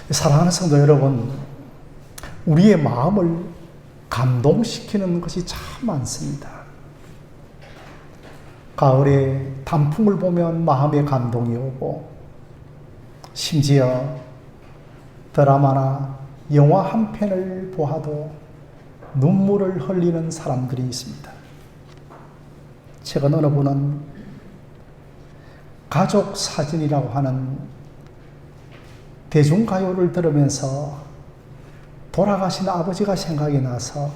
사랑하는 성도 여러분, 우리의 마음을 감동시키는 것이 참 많습니다. 가을에 단풍을 보면 마음에 감동이 오고, 심지어 드라마나 영화 한 편을 보아도 눈물을 흘리는 사람들이 있습니다. 최근 어느 분은 가족 사진이라고 하는 대중가요를 들으면서 돌아가신 아버지가 생각이 나서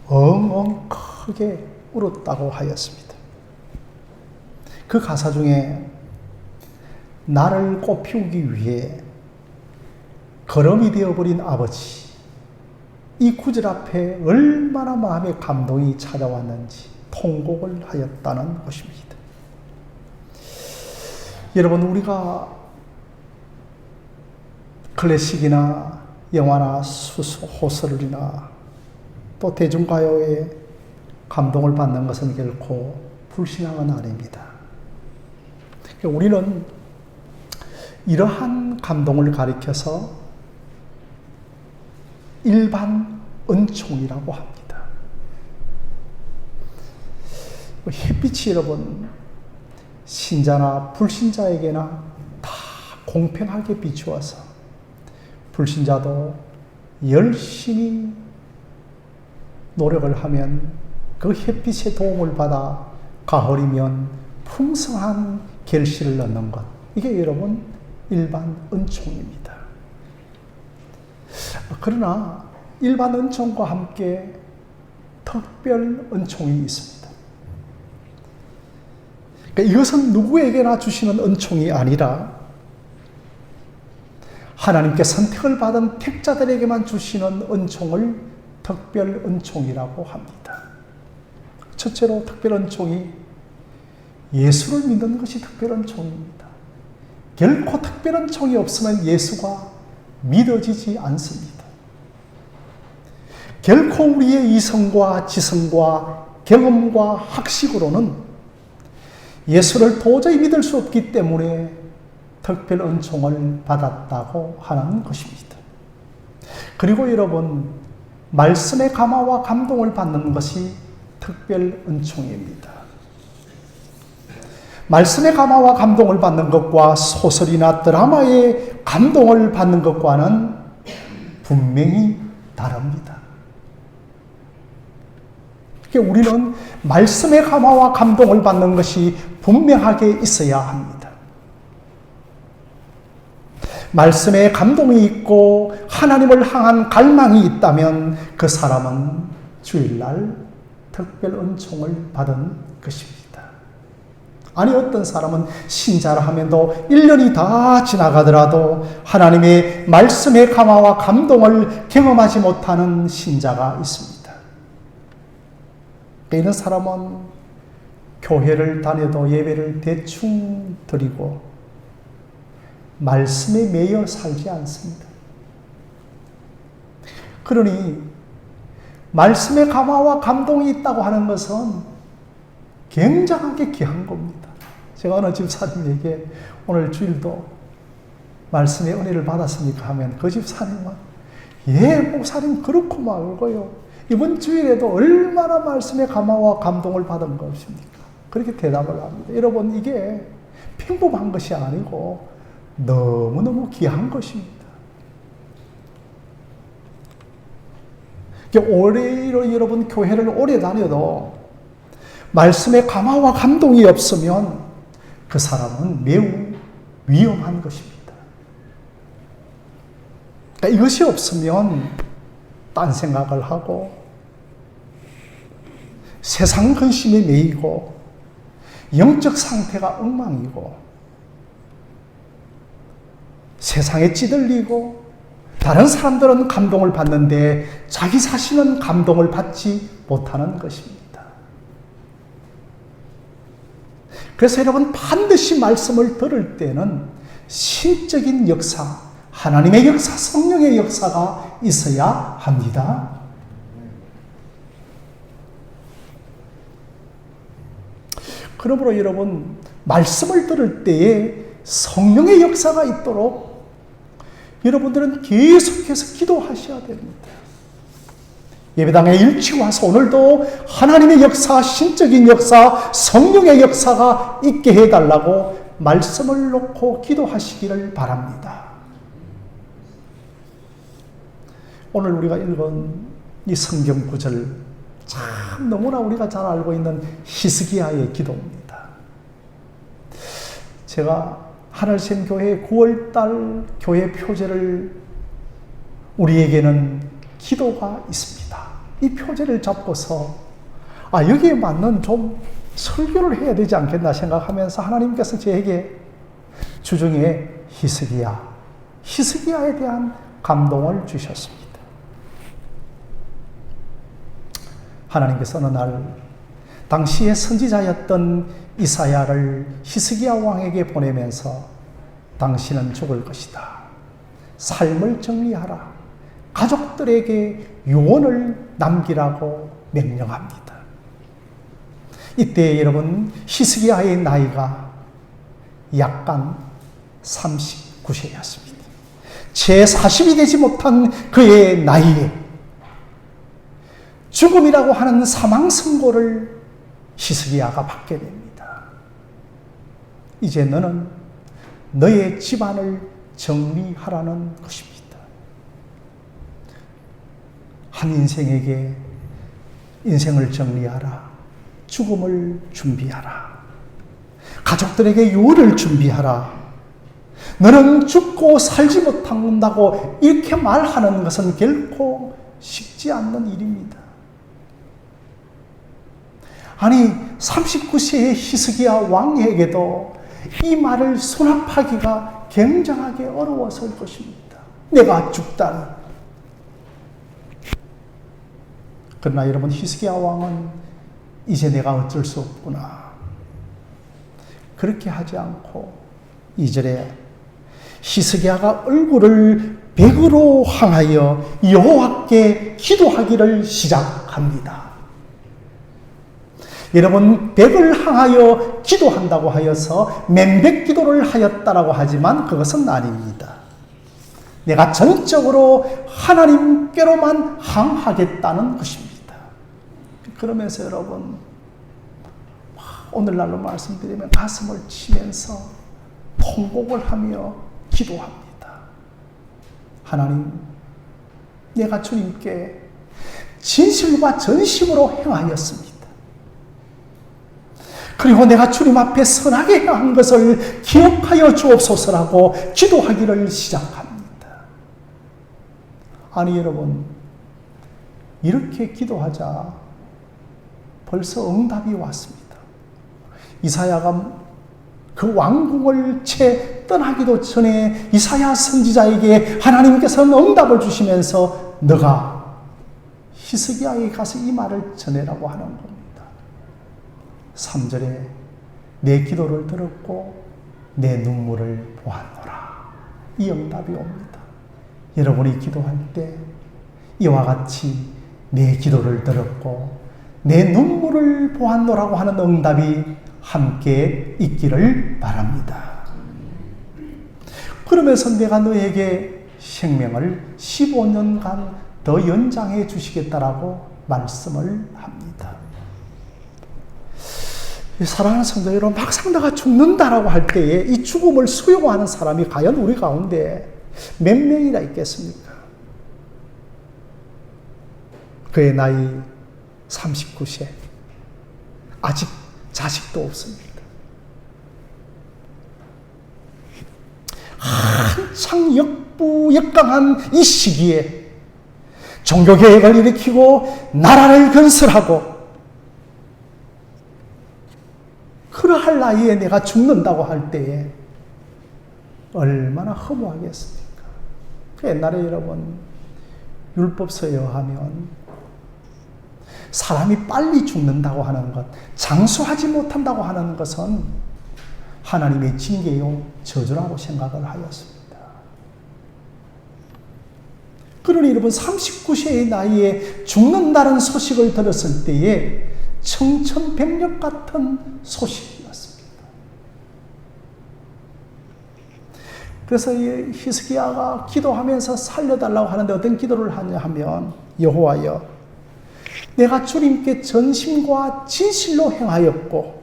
엉엉 크게 울었다고 하였습니다. 그 가사 중에 나를 꽃피우기 위해 거름이 되어버린 아버지, 이 구절 앞에 얼마나 마음의 감동이 찾아왔는지 통곡을 하였다는 것입니다. 여러분, 우리가 클래식이나 영화나 호설이나 또 대중가요에 감동을 받는 것은 결코 불신앙은 아닙니다. 우리는 이러한 감동을 가리켜서 일반 은총이라고 합니다. 햇빛이 여러분, 신자나 불신자에게나 다 공평하게 비추어서 불신자도 열심히 노력을 하면 그 햇빛의 도움을 받아 가을이면 풍성한 결실을 얻는 것, 이게 여러분 일반 은총입니다. 그러나 일반 은총과 함께 특별 은총이 있습니다. 그러니까 이것은 누구에게나 주시는 은총이 아니라 하나님께 선택을 받은 택자들에게만 주시는 은총을 특별 은총이라고 합니다. 첫째로 특별 은총이 예수를 믿는 것이 특별 은총입니다. 결코 특별 은총이 없으면 예수가 믿어지지 않습니다. 결코 우리의 이성과 지성과 경험과 학식으로는 예수를 도저히 믿을 수 없기 때문에 특별 은총을 받았다고 하는 것입니다. 그리고 여러분, 말씀의 감화와 감동을 받는 것이 특별 은총입니다. 말씀의 감화와 감동을 받는 것과 소설이나 드라마의 감동을 받는 것과는 분명히 다릅니다. 우리는 말씀의 감화와 감동을 받는 것이 분명하게 있어야 합니다. 말씀에 감동이 있고 하나님을 향한 갈망이 있다면 그 사람은 주일날 특별 은총을 받은 것입니다. 아니, 어떤 사람은 신자라 하면도 1년이 다 지나가더라도 하나님의 말씀의 감화와 감동을 경험하지 못하는 신자가 있습니다. 이런 사람은 교회를 다녀도 예배를 대충 드리고 말씀에 매여 살지 않습니다. 그러니 말씀의 감화와 감동이 있다고 하는 것은 굉장하게 귀한 겁니다. 제가 어느 집사님에게 오늘 주일도 말씀의 은혜를 받았습니까 하면 그 집사님은 예, 목사님 그렇고 말고요, 이번 주일에도 얼마나 말씀의 감화와 감동을 받은 것입니까? 그렇게 대답을 합니다. 여러분, 이게 평범한 것이 아니고 너무너무 귀한 것입니다. 오히려 여러분, 교회를 오래 다녀도 말씀의 감화와 감동이 없으면 그 사람은 매우 위험한 것입니다. 그러니까 이것이 없으면 딴 생각을 하고 세상 근심에 매이고 영적 상태가 엉망이고 세상에 찌들리고 다른 사람들은 감동을 받는데 자기 자신은 감동을 받지 못하는 것입니다. 그래서 여러분, 반드시 말씀을 들을 때는 신적인 역사, 하나님의 역사, 성령의 역사가 있어야 합니다. 그러므로 여러분, 말씀을 들을 때에 성령의 역사가 있도록 여러분들은 계속해서 기도하셔야 됩니다. 예배당에 일찍 와서 오늘도 하나님의 역사, 신적인 역사, 성령의 역사가 있게 해달라고 말씀을 놓고 기도하시기를 바랍니다. 오늘 우리가 읽은 이 성경 구절, 참 너무나 우리가 잘 알고 있는 히스기야의 기도입니다. 제가 하늘샘 교회 9월달 교회 표제를 우리에게는 기도가 있습니다. 이 표제를 잡고서 여기에 맞는 좀 설교를 해야 되지 않겠나 생각하면서 하나님께서 저에게 주중에 히스기야에 대한 감동을 주셨습니다. 하나님께서 어느 날 당시의 선지자였던 이사야를 히스기야 왕에게 보내면서 당신은 죽을 것이다. 삶을 정리하라. 가족들에게 유언을 남기라고 명령합니다. 이때 여러분 히스기야의 나이가 약간 39세였습니다. 채 40이 되지 못한 그의 나이에 죽음이라고 하는 사망 선고를 히스기야가 받게 됩니다. 이제 너는 너의 집안을 정리하라는 것입니다. 한 인생에게 인생을 정리하라. 죽음을 준비하라. 가족들에게 유언을 준비하라. 너는 죽고 살지 못한다고 이렇게 말하는 것은 결코 쉽지 않는 일입니다. 아니 39세의 히스기야 왕에게도 이 말을 수납하기가 굉장하게 어려웠을 것입니다. 내가 죽다니. 그러나 여러분 히스기야 왕은 이제 내가 어쩔 수 없구나. 그렇게 하지 않고 2절에 히스기야가 얼굴을 벽으로 향하여 여호와께 기도하기를 시작합니다. 여러분 벽을 향하여 기도한다고 하여서 맨벽 기도를 하였다라고 하지만 그것은 아닙니다. 내가 전적으로 하나님께로만 향하겠다는 것입니다. 그러면서 여러분 오늘날로 말씀드리면 가슴을 치면서 통곡을 하며 기도합니다. 하나님, 내가 주님께 진실과 전심으로 행하였습니다. 그리고 내가 주님 앞에 선하게 행한 것을 기억하여 주옵소서라고 기도하기를 시작합니다. 아니 여러분, 이렇게 기도하자 벌써 응답이 왔습니다. 이사야가 그 왕궁을 채 떠나기도 전에 이사야 선지자에게 하나님께서는 응답을 주시면서 너가 히스기야에 가서 이 말을 전해라고 하는 겁니다. 3절에 내 기도를 들었고 내 눈물을 보았노라. 이 응답이 옵니다. 여러분이 기도할 때 이와 같이 내 기도를 들었고 내 눈물을 보았노라고 하는 응답이 함께 있기를 바랍니다. 그러면서 내가 너에게 생명을 15년간 더 연장해 주시겠다라고 말씀을 합니다. 사랑하는 성도 여러분, 막상 내가 죽는다라고 할 때에 이 죽음을 수용하는 사람이 과연 우리 가운데 몇 명이나 있겠습니까? 그의 나이 39세. 아직 자식도 없습니다. 한창 역부역강한 이 시기에 종교개혁을 일으키고 나라를 건설하고 그러할 나이에 내가 죽는다고 할 때에 얼마나 허무하겠습니까? 옛날에 여러분 율법서에 의하면 사람이 빨리 죽는다고 하는 것, 장수하지 못한다고 하는 것은 하나님의 징계요 저주라고 생각을 하였습니다. 그러니 여러분 39세의 나이에 죽는다는 소식을 들었을 때에 청천벽력 같은 소식이었습니다. 그래서 이 히스기야가 기도하면서 살려달라고 하는데 어떤 기도를 하냐 하면, 여호와여, 내가 주님께 전심과 진실로 행하였고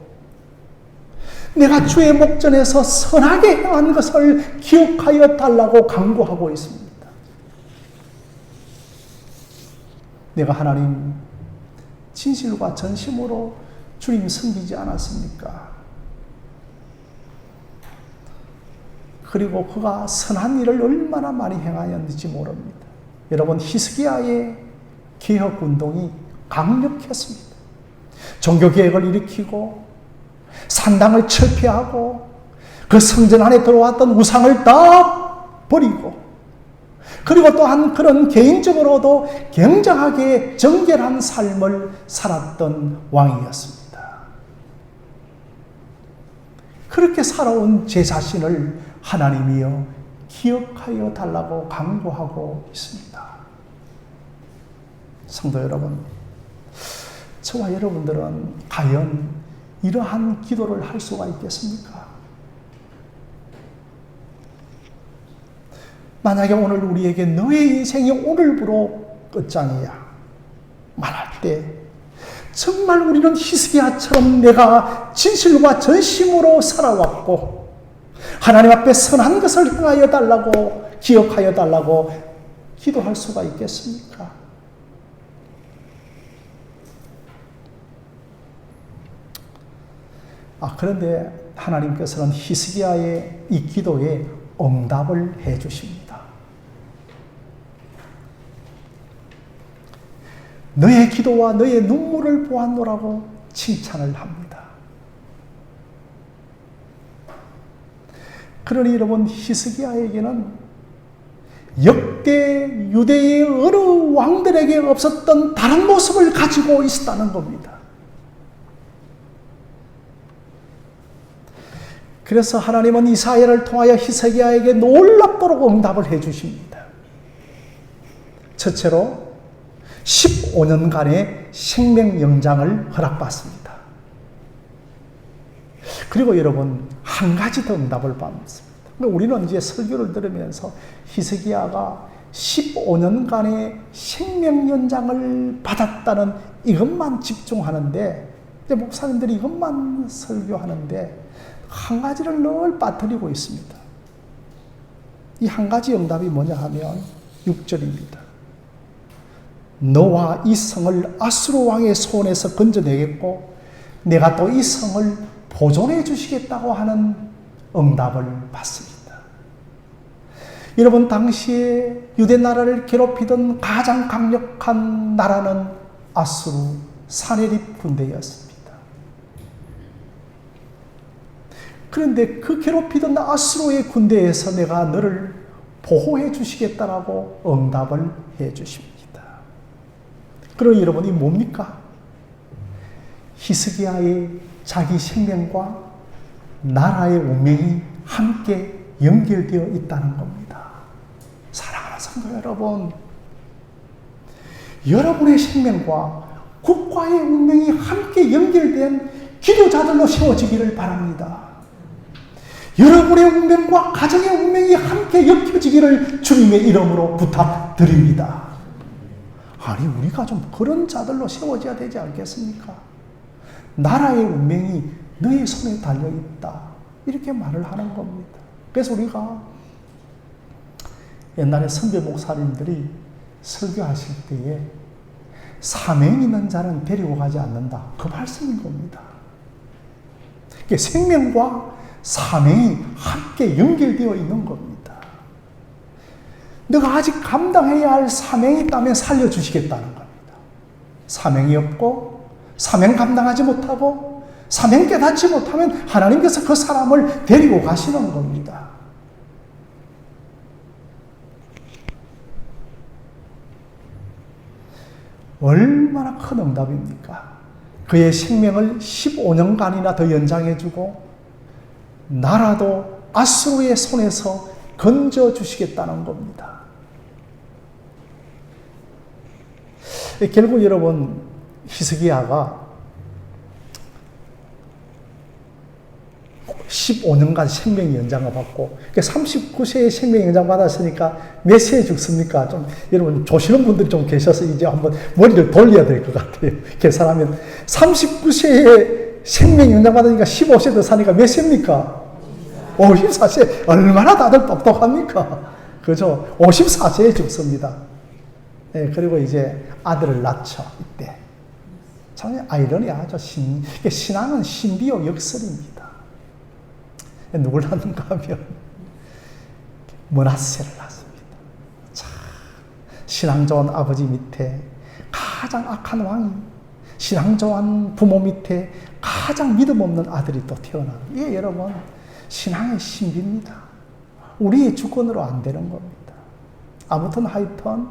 내가 주의 목전에서 선하게 행한 것을 기억하여 달라고 간구하고 있습니다. 내가 하나님 진실과 전심으로 주님 섬기지 않았습니까? 그리고 그가 선한 일을 얼마나 많이 행하였는지 모릅니다. 여러분, 히스기야의 개혁운동이 강력했습니다. 종교개혁을 일으키고 산당을 철폐하고 그 성전 안에 들어왔던 우상을 다 버리고, 그리고 또한 그런 개인적으로도 굉장하게 정결한 삶을 살았던 왕이었습니다. 그렇게 살아온 제 자신을 하나님이여 기억하여 달라고 간구하고 있습니다. 성도 여러분, 저와 여러분들은 과연 이러한 기도를 할 수가 있겠습니까? 만약에 오늘 우리에게 너의 인생이 오늘부로 끝장이야 말할 때, 정말 우리는 히스기야처럼 내가 진실과 전심으로 살아왔고 하나님 앞에 선한 것을 행하여 달라고, 기억하여 달라고 기도할 수가 있겠습니까? 그런데 하나님께서는 히스기야의 이 기도에 응답을 해 주십니다. 너의 기도와 너의 눈물을 보았노라고 칭찬을 합니다. 그러니 여러분, 히스기야에게는 역대 유대의 어느 왕들에게 없었던 다른 모습을 가지고 있었다는 겁니다. 그래서 하나님은 이사야를 통하여 히스기야에게 놀랍도록 응답을 해 주십니다. 첫째로 15년간의 생명연장을 허락받습니다. 그리고 여러분, 한 가지 더 응답을 받습니다. 우리는 이제 설교를 들으면서 히스기야가 15년간의 생명연장을 받았다는 이것만 집중하는데, 목사님들이 이것만 설교하는데 한 가지를 늘 빠뜨리고 있습니다. 이 한 가지 응답이 뭐냐 하면 6절입니다. 너와 이 성을 아수르 왕의 손에서 건져내겠고 내가 또 이 성을 보존해 주시겠다고 하는 응답을 받습니다. 여러분, 당시에 유대 나라를 괴롭히던 가장 강력한 나라는 아수르 사네립 군대였습니다. 그런데 그 괴롭히던 아수르의 군대에서 내가 너를 보호해 주시겠다라고 응답을 해 주십니다. 그러니 여러분이 뭡니까? 히스기야의 자기 생명과 나라의 운명이 함께 연결되어 있다는 겁니다. 사랑하는 성도 여러분, 여러분의 생명과 국가의 운명이 함께 연결된 기도자들로 세워지기를 바랍니다. 여러분의 운명과 가정의 운명이 함께 엮여지기를 주님의 이름으로 부탁드립니다. 아니, 우리가 좀 그런 자들로 세워져야 되지 않겠습니까? 나라의 운명이 너의 손에 달려있다, 이렇게 말을 하는 겁니다. 그래서 우리가 옛날에 선배 목사님들이 설교하실 때에 사명 있는 자는 데리고 가지 않는다, 그 말씀인 겁니다. 생명과 사명이 함께 연결되어 있는 겁니다. 너가 아직 감당해야 할 사명이 있다면 살려주시겠다는 겁니다. 사명이 없고 사명 감당하지 못하고 사명 깨닫지 못하면 하나님께서 그 사람을 데리고 가시는 겁니다. 얼마나 큰 응답입니까? 그의 생명을 15년간이나 더 연장해주고 나라도 아수르의 손에서 건져주시겠다는 겁니다. 결국 여러분, 히스기야가 15년간 생명 연장을 받고, 39세에 생명 연장 받았으니까 몇 세에 죽습니까? 좀, 여러분, 조시는 분들이 좀 계셔서 이제 한번 머리를 돌려야 될 것 같아요. 계산하면 39세에 생명 연장 받으니까 15세 더 사니까 몇 세입니까? 54세. 얼마나 다들 똑똑합니까? 그죠? 54세에 죽습니다. 네, 그리고 이제 아들을 낳죠, 이때. 참 아이러니하죠. 신앙은 신비요 역설입니다. 누굴 낳는가 하면 므낫세를 낳습니다. 자, 신앙 좋은 아버지 밑에 가장 악한 왕이, 신앙 좋은 부모 밑에 가장 믿음 없는 아들이 또 태어나는, 이게 여러분 신앙의 신비입니다. 우리의 주권으로 안 되는 겁니다. 아무튼 하여튼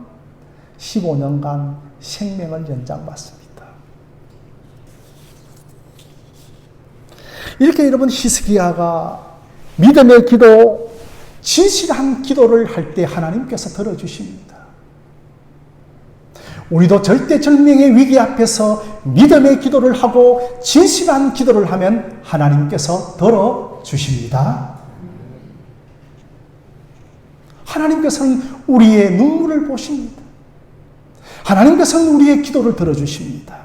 15년간 생명을 연장받습니다. 이렇게 여러분 히스기야가 믿음의 기도, 진실한 기도를 할 때 하나님께서 들어주십니다. 우리도 절대절명의 위기 앞에서 믿음의 기도를 하고 진실한 기도를 하면 하나님께서 들어주십니다. 하나님께서는 우리의 눈물을 보십니다. 하나님께서는 우리의 기도를 들어주십니다.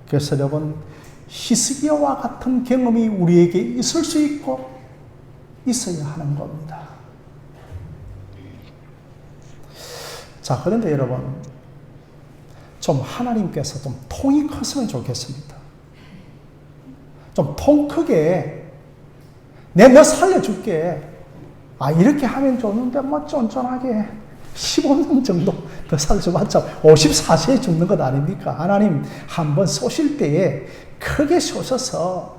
그래서 여러분, 히스기야와 같은 경험이 우리에게 있을 수 있고 있어야 하는 겁니다. 자, 그런데 여러분, 좀 하나님께서 좀 통이 컸으면 좋겠습니다. 좀 통 크게, 너 살려줄게. 이렇게 하면 좋은데, 쫀쫀하게 15년 정도 더 살려줘봤자 54세에 죽는 것 아닙니까? 하나님 한번 쏘실 때에 크게 쏘셔서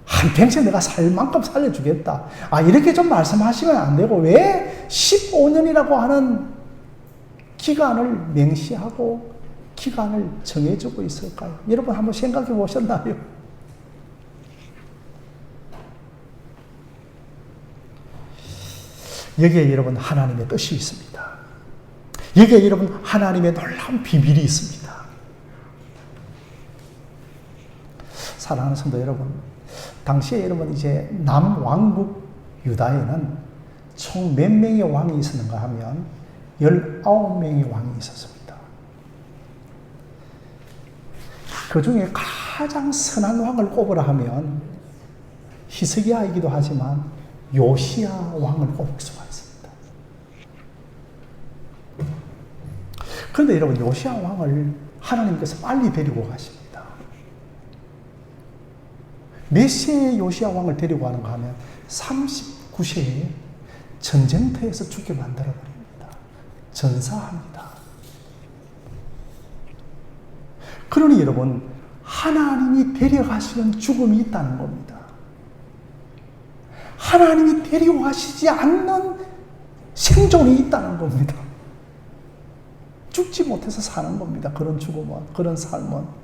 한평생 내가 살 만큼 살려주겠다. 이렇게 좀 말씀하시면 안 되고, 왜 15년이라고 하는 기간을 명시하고 기간을 정해주고 있을까요? 여러분 한번 생각해 보셨나요? 여기에 여러분 하나님의 뜻이 있습니다. 여기에 여러분 하나님의 놀라운 비밀이 있습니다. 사랑하는 성도 여러분, 당시에 여러분 이제 남왕국 유다에는 총 몇 명의 왕이 있었는가 하면 19명의 왕이 있었습니다. 그 중에 가장 선한 왕을 꼽으라 하면 히스기야이기도 하지만 요시야 왕을 꼽을 수가 있습니다. 그런데 여러분, 요시야 왕을 하나님께서 빨리 데리고 가십니다. 몇 세에 요시야 왕을 데리고 가는가 하면 39세에 전쟁터에서 죽게 만들어버립니다. 전사합니다. 그러니 여러분, 하나님이 데려가시는 죽음이 있다는 겁니다. 하나님이 데리고 가시지 않는 생존이 있다는 겁니다. 죽지 못해서 사는 겁니다. 그런 죽음은, 그런 삶은.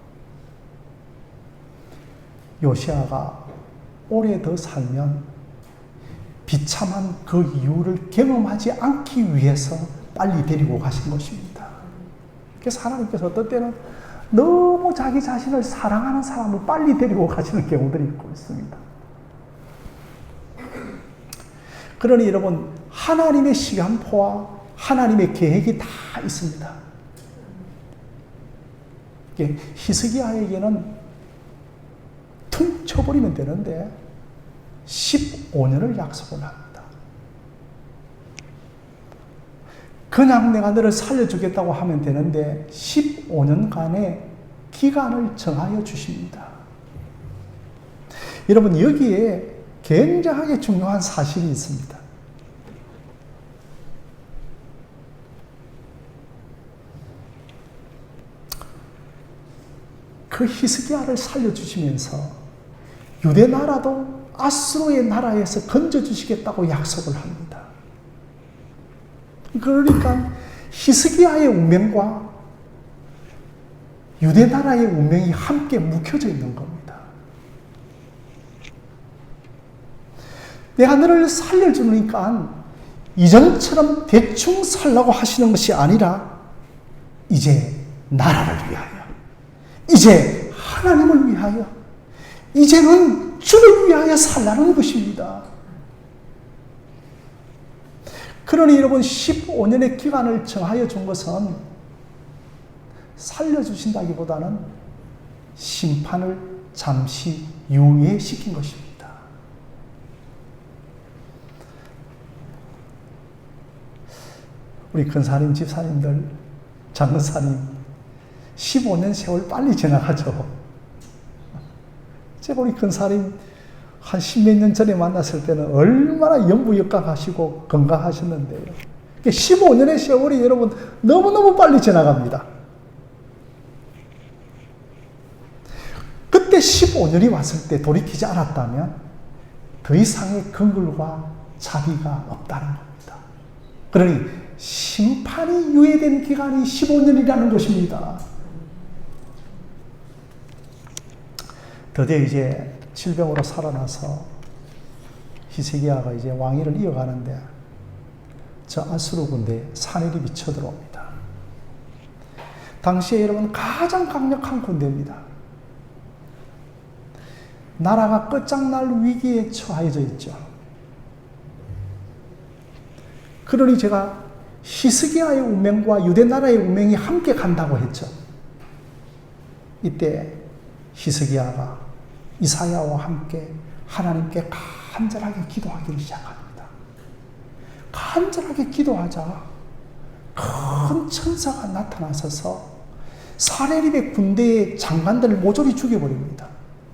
요시야가 오래 더 살면 비참한 그 이유를 경험하지 않기 위해서 빨리 데리고 가신 것입니다. 그래서 하나님께서 어떤 때는 너무 자기 자신을 사랑하는 사람을 빨리 데리고 가시는 경우들이 있고 있습니다. 그러니 여러분, 하나님의 시간표와 하나님의 계획이 다 있습니다. 히스기야에게는 퉁 쳐버리면 되는데 15년을 약속을 합니다. 그냥 내가 너를 살려주겠다고 하면 되는데 15년간의 기간을 정하여 주십니다. 여러분, 여기에 굉장하게 중요한 사실이 있습니다. 그 히스기야를 살려주시면서 유대 나라도 아수르의 나라에서 건져주시겠다고 약속을 합니다. 그러니까 히스기야의 운명과 유대 나라의 운명이 함께 묵혀져 있는 겁니다. 내가 너를 살려주니까 이전처럼 대충 살라고 하시는 것이 아니라 이제 나라를 위하여, 이제 하나님을 위하여, 이제는 주를 위하여 살라는 것입니다. 그러니 여러분 15년의 기간을 정하여 준 것은 살려주신다기보다는 심판을 잠시 유예시킨 것입니다. 우리 근사님, 집사님들, 장근사님 15년 세월 빨리 지나가죠. 제가 우리 근사님 한 10몇 년 전에 만났을 때는 얼마나 연부역각하시고 건강하셨는데요. 15년의 세월이 여러분 너무너무 빨리 지나갑니다. 그때 15년이 왔을 때 돌이키지 않았다면 더 이상의 긍휼과 자비가 없다는 겁니다. 그러니 심판이 유예된 기간이 15년이라는 것입니다. 드디어 이제 질병으로 살아나서 히스기야가 이제 왕위를 이어가는데 저 아수르 군대에 산헤립이 쳐들어옵니다. 당시에 여러분 가장 강력한 군대입니다. 나라가 끝장날 위기에 처해져 있죠. 그러니 제가 히스기야의 운명과 유대 나라의 운명이 함께 간다고 했죠. 이때 히스기야가 이사야와 함께 하나님께 간절하게 기도하기를 시작합니다. 간절하게 기도하자 큰 천사가 나타나서서 산헤립의 군대의 장관들을 모조리 죽여버립니다.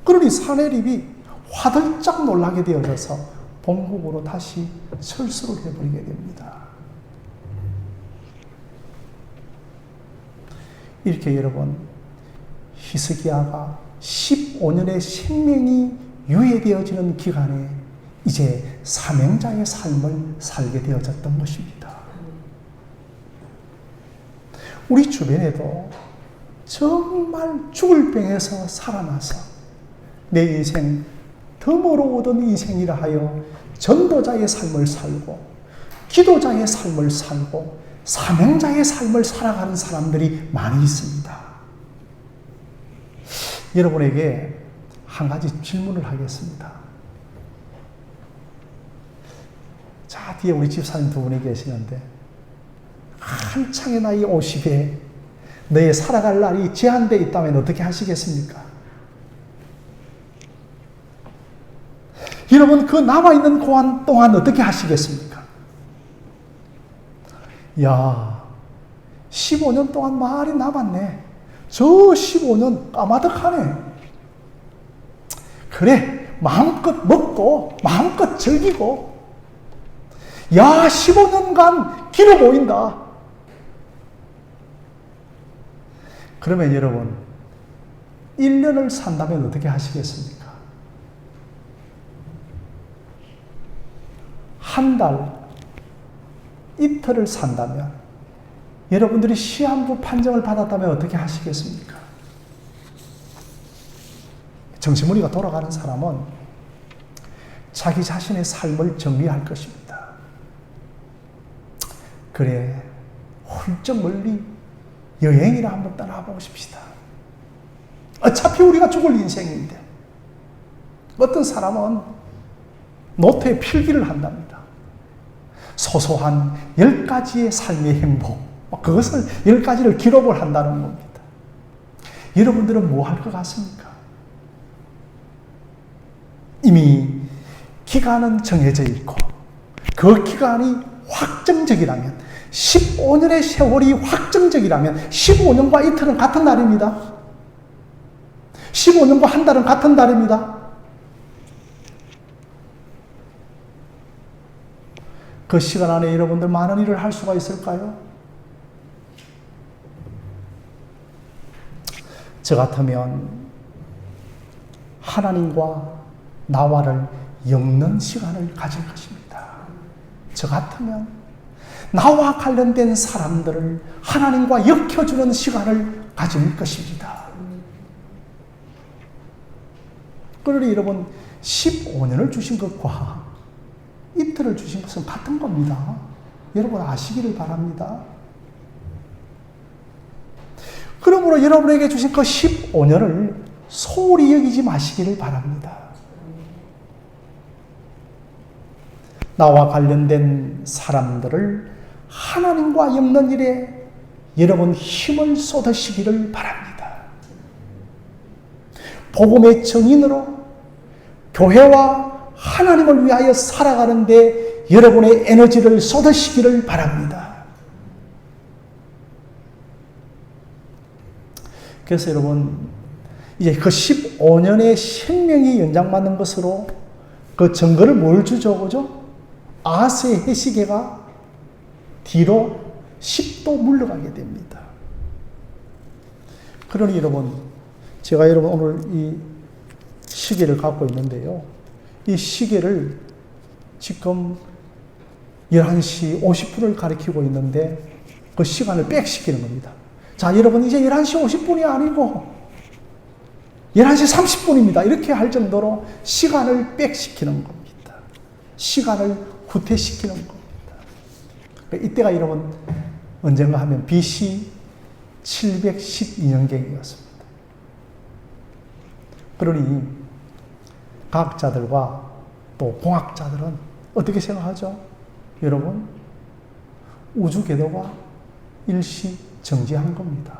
그러니 산헤립이 화들짝 놀라게 되어져서 본국으로 다시 철수를 해버리게 됩니다. 이렇게 여러분 히스기야가 15년의 생명이 유예되어지는 기간에 이제 사명자의 삶을 살게 되어졌던 것입니다. 우리 주변에도 정말 죽을 병에서 살아나서 내 인생 덤으로 인생이라 하여 전도자의 삶을 살고 기도자의 삶을 살고 사명자의 삶을 살아가는 사람들이 많이 있습니다. 여러분에게 한 가지 질문을 하겠습니다. 자, 뒤에 우리 집사님 두 분이 계시는데 한창의 나이 50에 너의 살아갈 날이 제한되어 있다면 어떻게 하시겠습니까? 여러분 그 남아있는 고한 동안 어떻게 하시겠습니까? 야, 15년 동안 많이 남았네. 저 15년 까마득하네. 그래, 마음껏 먹고 마음껏 즐기고 야, 15년간 길어 보인다. 그러면 여러분 1년을 산다면 어떻게 하시겠습니까? 한 달, 이틀을 산다면 여러분들이 시한부 판정을 받았다면 어떻게 하시겠습니까? 정신머리가 돌아가는 사람은 자기 자신의 삶을 정리할 것입니다. 그래, 훌쩍 멀리 여행이나 한번 떠나보고 싶시다. 어차피 우리가 죽을 인생인데 어떤 사람은 노트에 필기를 한답니다. 소소한 10가지의 삶의 행복, 그것을 10가지를 기록을 한다는 겁니다. 여러분들은 뭐 할 것 같습니까? 이미 기간은 정해져 있고 그 기간이 확정적이라면 15년의 세월이 확정적이라면 15년과 이틀은 같은 날입니다. 15년과 한 달은 같은 달입니다. 그 시간 안에 여러분들 많은 일을 할 수가 있을까요? 저 같으면 하나님과 나와를 엮는 시간을 가질 것입니다. 저 같으면 나와 관련된 사람들을 하나님과 엮여주는 시간을 가질 것입니다. 그러니 여러분 15년을 주신 것과 이틀을 주신 것은 같은 겁니다. 여러분 아시기를 바랍니다. 그러므로 여러분에게 주신 그 15년을 소홀히 여기지 마시기를 바랍니다. 나와 관련된 사람들을 하나님과 엮는 일에 여러분 힘을 쏟으시기를 바랍니다. 복음의 증인으로 교회와 하나님을 위하여 살아가는데 여러분의 에너지를 쏟으시기를 바랍니다. 그래서 여러분 이제 그 15년의 생명이 연장받는 것으로 그 증거를 뭘 주죠? 그죠? 아하스의 해시계가 뒤로 10도 물러가게 됩니다. 그러니 여러분, 제가 여러분 오늘 이 시계를 갖고 있는데요. 이 시계를 지금 11시 50분을 가리키고 있는데 그 시간을 백시키는 겁니다. 자, 여러분 이제 11시 50분이 아니고 11시 30분입니다. 이렇게 할 정도로 시간을 백시키는 겁니다. 시간을 후퇴시키는 겁니다. 이때가 여러분 언젠가 하면 BC 712년경이었습니다. 그러니 과학자들과 또 공학자들은 어떻게 생각하죠? 여러분, 우주 궤도가 일시 정지한 겁니다.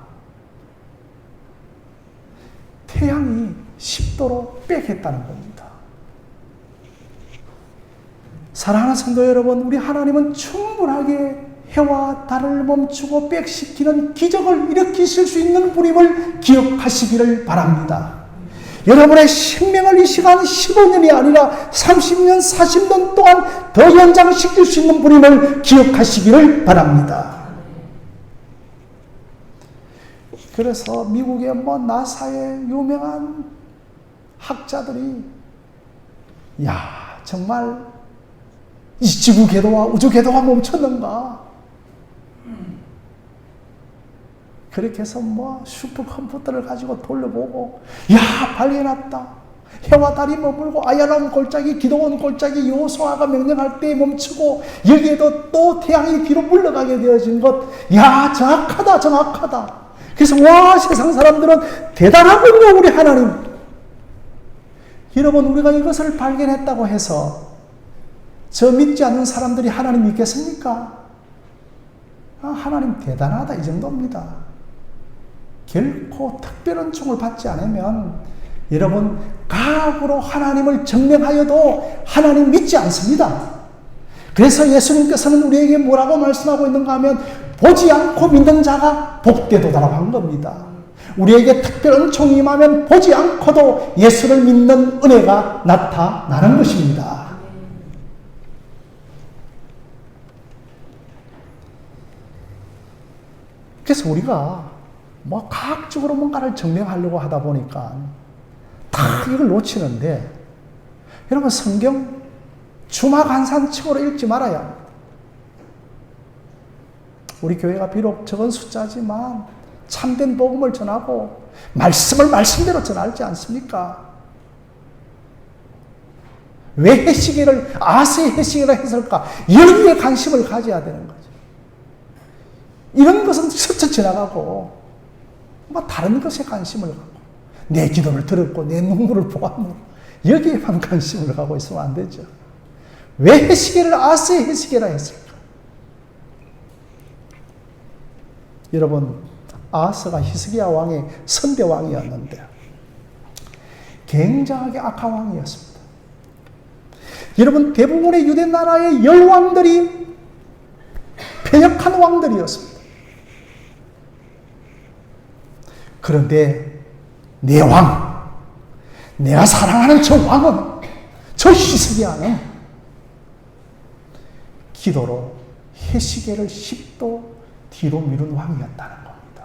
태양이 10도로 백했다는 겁니다. 사랑하는 성도 여러분, 우리 하나님은 충분하게 해와 달을 멈추고 백시키는 기적을 일으키실 수 있는 분임을 기억하시기를 바랍니다. 여러분의 생명을 이 시간 15년이 아니라 30년, 40년 동안 더 연장시킬 수 있는 분임을 기억하시기를 바랍니다. 그래서 미국의 나사의 유명한 학자들이 정말 이 지구 궤도와 우주 궤도가 멈췄는가? 그렇게 해서 슈퍼컴퓨터를 가지고 돌려보고 발견했다. 해와 달이 머물고 아야람 골짜기, 기도원 골짜기 여호수아가 명령할 때 멈추고 여기에도 또 태양이 뒤로 물러가게 되어진 것. 정확하다. 그래서 세상 사람들은 대단하군요, 우리 하나님. 여러분, 우리가 이것을 발견했다고 해서 저 믿지 않는 사람들이 하나님 믿겠습니까? 하나님 대단하다, 이 정도입니다. 결코 특별한 총을 받지 않으면 여러분 과학으로 하나님을 증명하여도 하나님 믿지 않습니다. 그래서 예수님께서는 우리에게 뭐라고 말씀하고 있는가 하면 보지 않고 믿는 자가 복되도다라고 한 겁니다. 우리에게 특별한 총이 임하면 보지 않고도 예수를 믿는 은혜가 나타나는 것입니다. 그래서 우리가 과학적으로 뭔가를 증명하려고 하다 보니까 다 이걸 놓치는데, 여러분 성경 주마간산식으로 읽지 말아야 합니다. 우리 교회가 비록 적은 숫자지만 참된 복음을 전하고 말씀을 말씀대로 전하지 않습니까? 왜 해시계를 아하스의 해시계라 했을까? 여기에 관심을 가져야 되는 거죠. 이런 것은 스쳐 지나가고 다른 것에 관심을 갖고 내 기도를 들었고 내 눈물을 보았고 여기에만 관심을 가고 있으면 안 되죠. 왜 해시계를 아하스의 해시계라 했을까? 여러분, 아하스가 히스기야 왕의 선대 왕이었는데 굉장하게 악한 왕이었습니다. 여러분, 대부분의 유대 나라의 열왕들이 패역한 왕들이었습니다. 그런데 내 왕, 내가 사랑하는 저 왕은, 저 히스기야는 기도로 해시계를 10도 뒤로 미룬 왕이었다는 겁니다.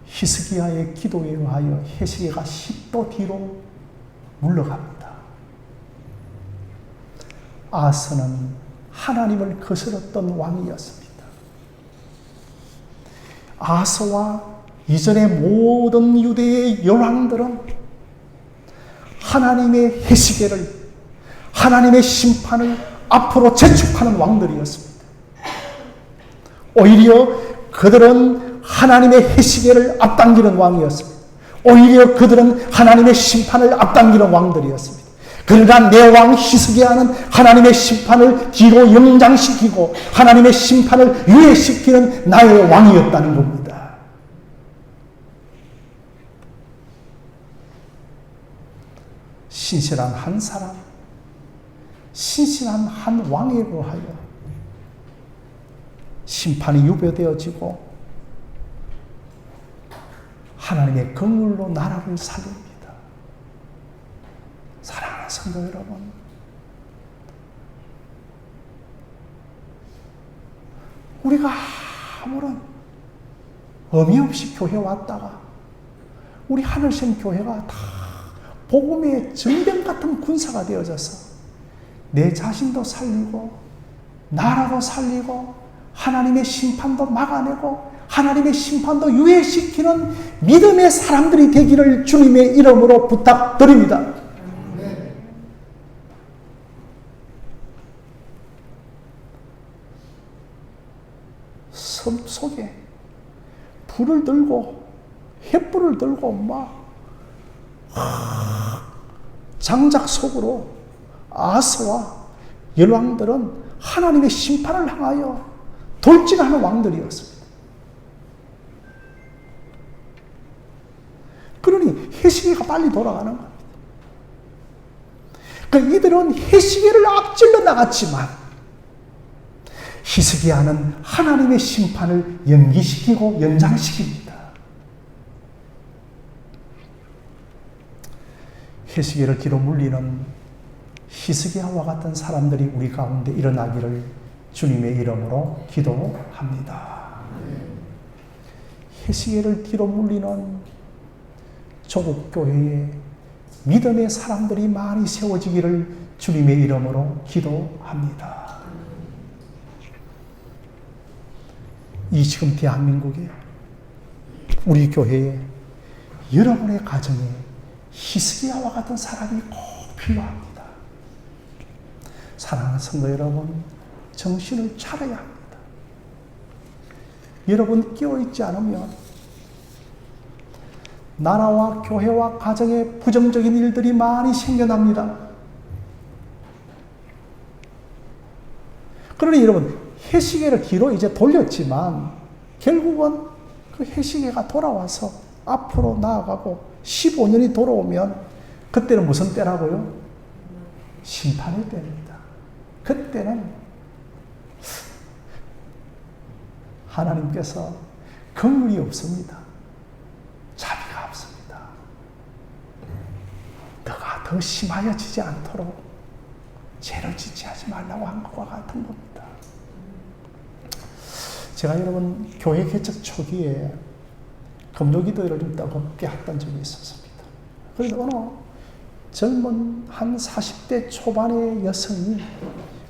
히스기야의 기도에 의하여 해시계가 10도 뒤로 물러갑니다. 아하스는 하나님을 거스렀던 왕이었습니다. 아하스와 이전의 모든 유대의 열왕들은 하나님의 해시계를, 하나님의 심판을 앞으로 재촉하는 왕들이었습니다. 오히려 그들은 하나님의 해시계를 앞당기는 왕이었습니다. 오히려 그들은 하나님의 심판을 앞당기는 왕들이었습니다. 그러나 내 왕 히스기야는 하나님의 심판을 뒤로 연장시키고 하나님의 심판을 유예시키는 나의 왕이었다는 겁니다. 신실한 한 사람, 신실한 한 왕에 의하여 심판이 유배되어지고 하나님의 긍휼로 나라를 살립니다. 사랑하는 성도 여러분, 우리가 아무런 의미 없이 교회 왔다가 우리 하늘샘 교회가 다 복음의 전병 같은 군사가 되어져서 내 자신도 살리고 나라도 살리고 하나님의 심판도 막아내고 하나님의 심판도 유예시키는 믿음의 사람들이 되기를 주님의 이름으로 부탁드립니다. 섬 속에 불을 들고 횃불을 들고 막 장작 속으로 아스와 열왕들은 하나님의 심판을 향하여 돌진하는 왕들이었습니다. 그러니 해시계가 빨리 돌아가는 겁니다. 그러니까 이들은 해시계를 앞질러 나갔지만 히스기야는 하나님의 심판을 연기시키고 연장시킵니다. 해시계를 뒤로 물리는 히스기야와 같은 사람들이 우리 가운데 일어나기를 주님의 이름으로 기도합니다. 해시계를 뒤로 물리는 조국 교회에 믿음의 사람들이 많이 세워지기를 주님의 이름으로 기도합니다. 이 지금 대한민국에 우리 교회에 여러분의 가정에 히스기야와 같은 사람이 꼭 필요합니다. 사랑하는 성도 여러분, 정신을 차려야 합니다. 여러분 깨어있지 않으면 나라와 교회와 가정에 부정적인 일들이 많이 생겨납니다. 그러니 여러분, 해시계를 뒤로 이제 돌렸지만 결국은 그 해시계가 돌아와서 앞으로 나아가고 15년이 돌아오면 그때는 무슨 때라고요? 심판의 때입니다. 그때는 하나님께서 긍휼이 없습니다. 자비가 없습니다. 너가 더 심하여지지 않도록 죄를 짓지 하지 말라고 한 것과 같은 겁니다. 제가 여러분 교회 개척 초기에 금요기도회를 좀 뜨겁게 했던 적이 있었습니다. 그런데 어느 젊은 한 40대 초반의 여성이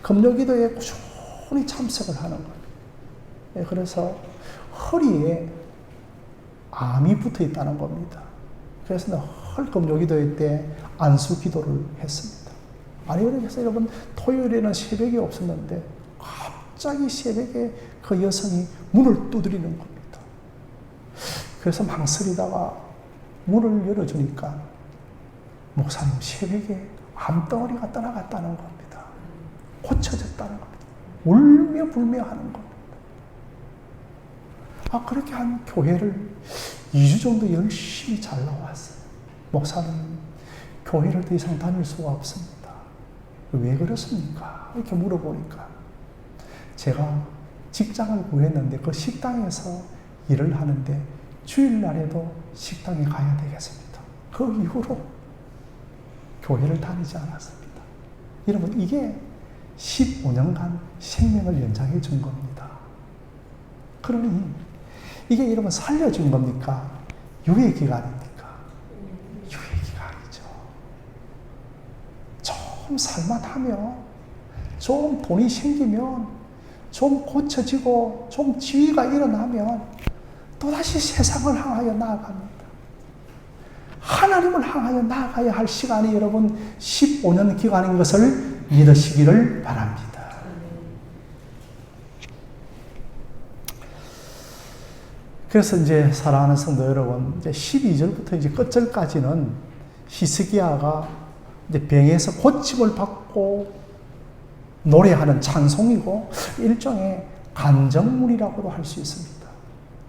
금요기도회에 꾸준히 참석을 하는 거예요. 그래서 허리에 암이 붙어 있다는 겁니다. 그래서 헐 금요기도회 때 안수 기도를 했습니다. 아니 그래서 여러분 토요일에는 새벽이 없었는데 갑자기 새벽에 그 여성이 문을 두드리는 겁니다. 그래서 망설이다가 문을 열어주니까 목사님 새벽에 암덩어리가 떠나갔다는 겁니다. 고쳐졌다는 겁니다. 울며 불며 하는 겁니다. 그렇게 한 교회를 2주 정도 열심히 잘 나왔어요. 목사님 교회를 더 이상 다닐 수가 없습니다. 왜 그렇습니까? 이렇게 물어보니까 제가 직장을 구했는데 그 식당에서 일을 하는데 주일날에도 식당에 가야 되겠습니다. 그 이후로 교회를 다니지 않았습니다. 여러분 이게 15년간 생명을 연장해 준 겁니다. 그러니 이게 여러분 살려준 겁니까? 유예기간입니까? 유예기간이죠. 좀 살만하면, 좀 돈이 생기면, 좀 고쳐지고, 좀 지위가 일어나면 또다시 세상을 향하여 나아갑니다. 하나님을 향하여 나아가야 할 시간이 여러분 15년 기간인 것을 믿으시기를 바랍니다. 그래서 이제 사랑하는 성도 여러분, 이제 12절부터 이제 끝절까지는 히스기야가 이제 병에서 고침을 받고 노래하는 찬송이고 일종의 간정물이라고도 할 수 있습니다.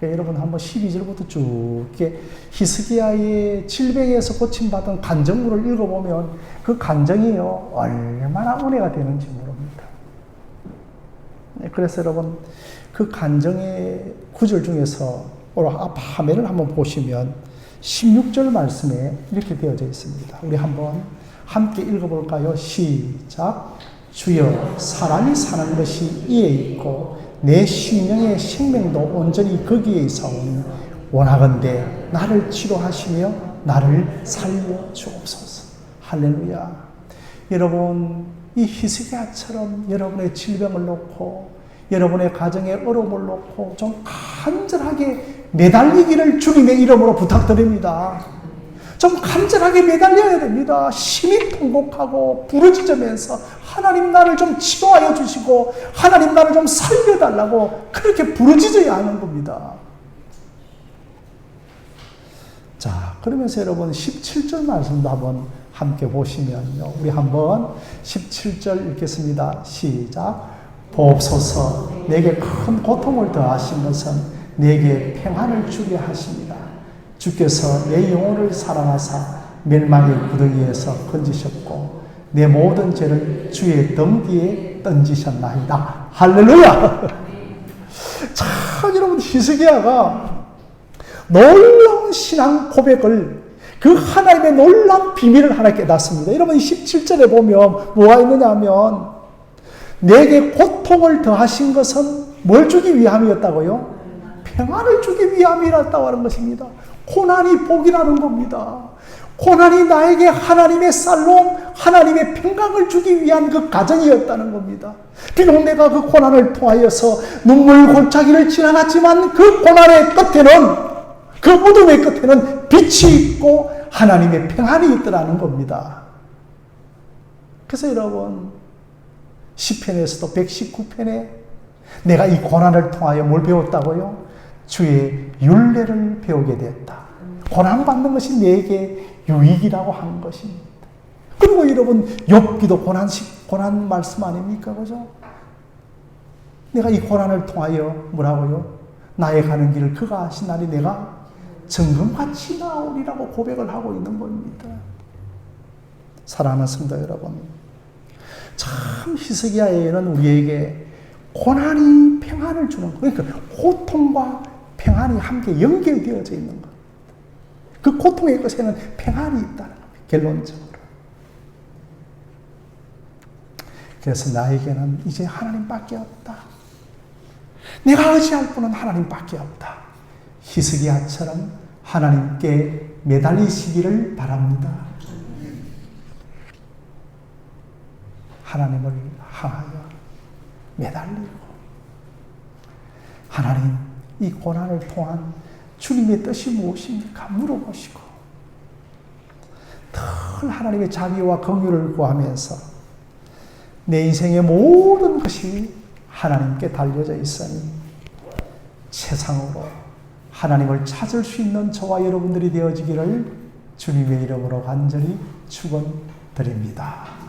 그러니까 여러분 한번 12절부터 쭉 이렇게 히스기야의 질병에서 고침받은 간정물을 읽어보면 그 간정이요 얼마나 은혜가 되는지 모릅니다. 그래서 여러분 그 간정의 구절 중에서 오늘 화면을 한번 보시면 16절 말씀에 이렇게 되어져 있습니다. 우리 한번 함께 읽어볼까요? 시작. 주여, 사람이 사는 것이 이에 있고 내 심령의 생명도 온전히 거기에 있사오니 원하건대 나를 치료하시며 나를 살려 주옵소서. 할렐루야. 여러분, 이 히스기야처럼 여러분의 질병을 놓고 여러분의 가정의 어려움을 놓고 좀 간절하게 매달리기를 주님의 이름으로 부탁드립니다. 좀 간절하게 매달려야 됩니다. 심히 통곡하고 부르짖으면서 하나님 나를 좀 치료하여 주시고 하나님 나를 좀 살려달라고 그렇게 부르짖어야 하는 겁니다. 자, 그러면서 여러분 17절 말씀도 한번 함께 보시면요. 우리 한번 17절 읽겠습니다. 시작. 보옵소서. 내게 큰 고통을 더하신 것은 내게 평안을 주게 하십니다. 주께서 내 영혼을 사랑하사 멸망의 구덩이에서 건지셨고 내 모든 죄를 주의 등 뒤에 던지셨나이다. 할렐루야. 참 여러분 히스기야가 놀라운 신앙 고백을 그 하나님의 놀라운 비밀을 하나 깨닫습니다. 여러분 17절에 보면 뭐가 있느냐 하면 내게 고통을 더하신 것은 뭘 주기 위함이었다고요? 평안을 주기 위함이었다고 하는 것입니다. 고난이 복이라는 겁니다. 고난이 나에게 하나님의 샬롬, 하나님의 평강을 주기 위한 그 과정이었다는 겁니다. 비록 내가 그 고난을 통하여서 눈물 골짜기를 지나갔지만 그 고난의 끝에는, 그 어둠의 끝에는 빛이 있고 하나님의 평안이 있더라는 겁니다. 그래서 여러분 시편에서도 119편에 내가 이 고난을 통하여 뭘 배웠다고요? 주의 율례를 배우게 됐다. 고난받는 것이 내게 유익이라고 하는 것입니다. 그리고 여러분 욥기도 고난 말씀 아닙니까? 그죠? 내가 이 고난을 통하여 뭐라고요? 나의 가는 길을 그가 하시나니 내가 정금같이 나오리라고 고백을 하고 있는 겁니다. 사랑하는 성도 여러분, 참 히스기야에는 우리에게 고난이 평안을 주는 것, 그러니까 고통과 평안이 함께 연결되어져 있는 것. 그 고통의 끝에는 평안이 있다는 겁니다. 결론적으로. 그래서 나에게는 이제 하나님밖에 없다. 내가 의지할 분은 하나님밖에 없다. 히스기야처럼 하나님께 매달리시기를 바랍니다. 하나님을 향하여 매달리고 하나님 이 고난을 통한 주님의 뜻이 무엇입니까? 물어보시고 늘 하나님의 자비와 긍휼을 구하면서 내 인생의 모든 것이 하나님께 달려져 있으니 세상으로 하나님을 찾을 수 있는 저와 여러분들이 되어지기를 주님의 이름으로 간절히 축원드립니다.